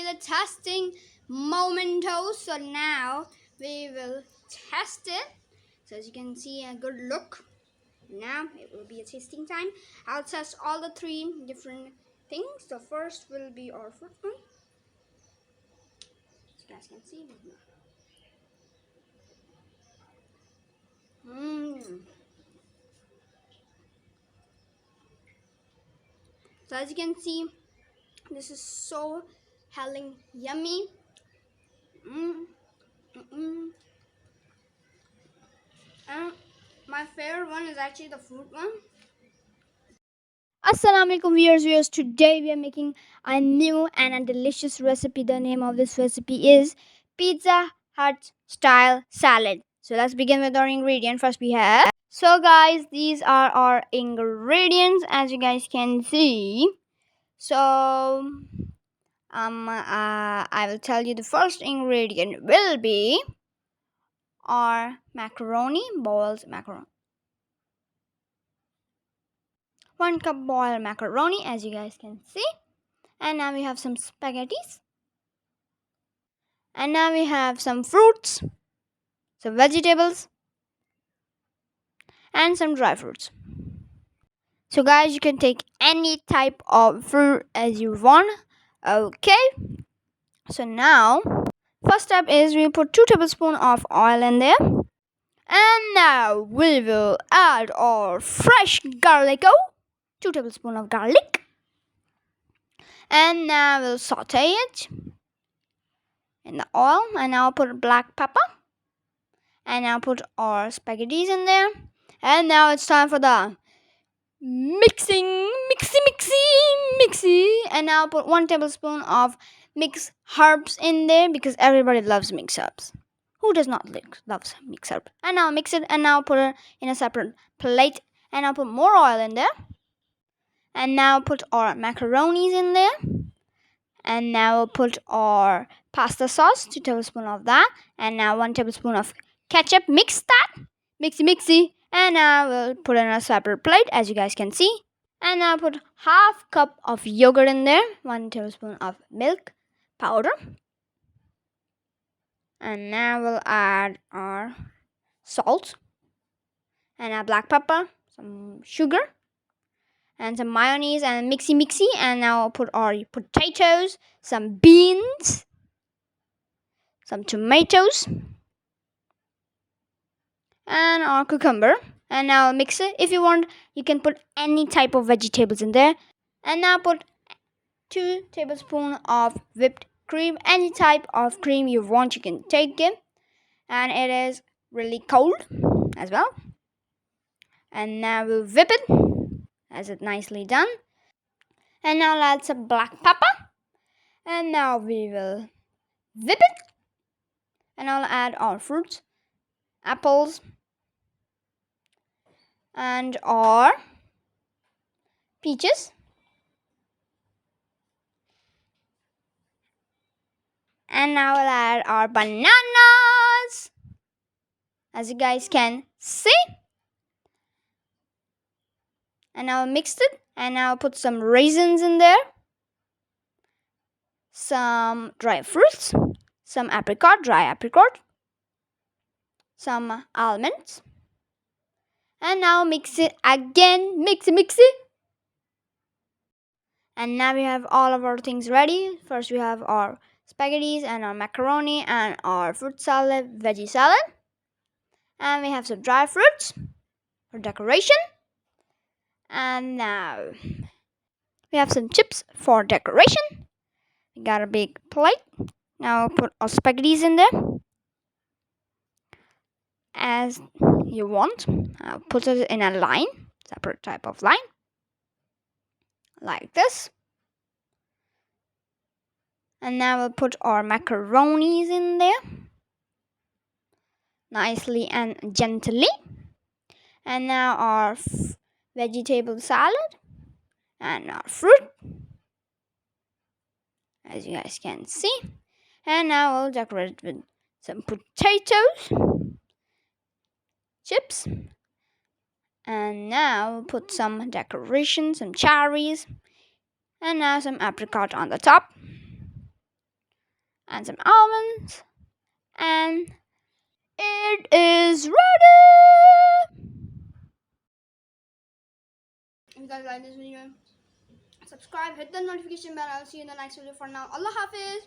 the testing momento. So now we will test it. So as you can see, a good look. Now it will be a tasting time. I'll test all the three different things. The first will be our fruit one. As you guys can see. So as you can see, this is so helling yummy. And my favorite one is actually the fruit one. Assalamualaikum viewers. Today we are making a new and a delicious recipe. The name of this recipe is Pizza Hut style salad. So let's begin with our ingredient. First we have. So guys, these are our ingredients as you guys can see. So I will tell you the first ingredient will be our macaroni, boiled macaroni. 1 cup boiled macaroni as you guys can see. And now we have some spaghettis. And now we have some fruits, some vegetables, and some dry fruits. So guys, you can take any type of fruit as you want. Okay. So now, first step is we put 2 tablespoons of oil in there. And now we will add our fresh garlic. 2 tablespoons of garlic. And now we'll saute it in the oil. And now put black pepper. And now put our spaghettis in there. And now it's time for the mixy. And now put 1 tablespoon of mixed herbs in there because everybody loves mixed herbs. Who does not love mixed herbs? And now mix it and now put it in a separate plate. And now put more oil in there. And now put our macaronis in there. And now we'll put our pasta sauce, 2 tablespoons of that. And now 1 tablespoon of ketchup. Mix that. Mixy. And now we'll put it in a separate plate as you guys can see. And now put half cup of yogurt in there. 1 tablespoon of milk powder. And now we'll add our salt. And our black pepper. Some sugar. And some mayonnaise and mixy. And now I'll put our potatoes. Some beans. Some tomatoes. And our cucumber. And now mix it. If you want, you can put any type of vegetables in there. And now put 2 tablespoons of whipped cream. Any type of cream you want, you can take it. And it is really cold as well. And now we'll whip it as it's nicely done. And now I'll add some black pepper. And now we will whip it. And I'll add our fruits, apples, and our peaches. And now we'll add our bananas. As you guys can see. And now mix it. And now put some raisins in there. Some dry fruits. Some dry apricot. Some almonds. And now mix it again. Mix it. And now we have all of our things ready. First we have our spaghettis and our macaroni and our fruit salad, veggie salad. And we have some dry fruits for decoration. And now we have some chips for decoration. We got a big plate. Now put our spaghettis in there as you want. I'll put it in a line, separate type of line, like this. And now we'll put our macaronis in there, nicely and gently. And now our vegetable salad and our fruit, as you guys can see. And now we'll decorate it with some potatoes, chips. And now we'll put some decoration, some cherries. And now some apricot on the top. and some almonds, and it is ready. If you guys like this video, subscribe, hit the notification bell. I'll see you in the next video. For now, Allah Hafiz.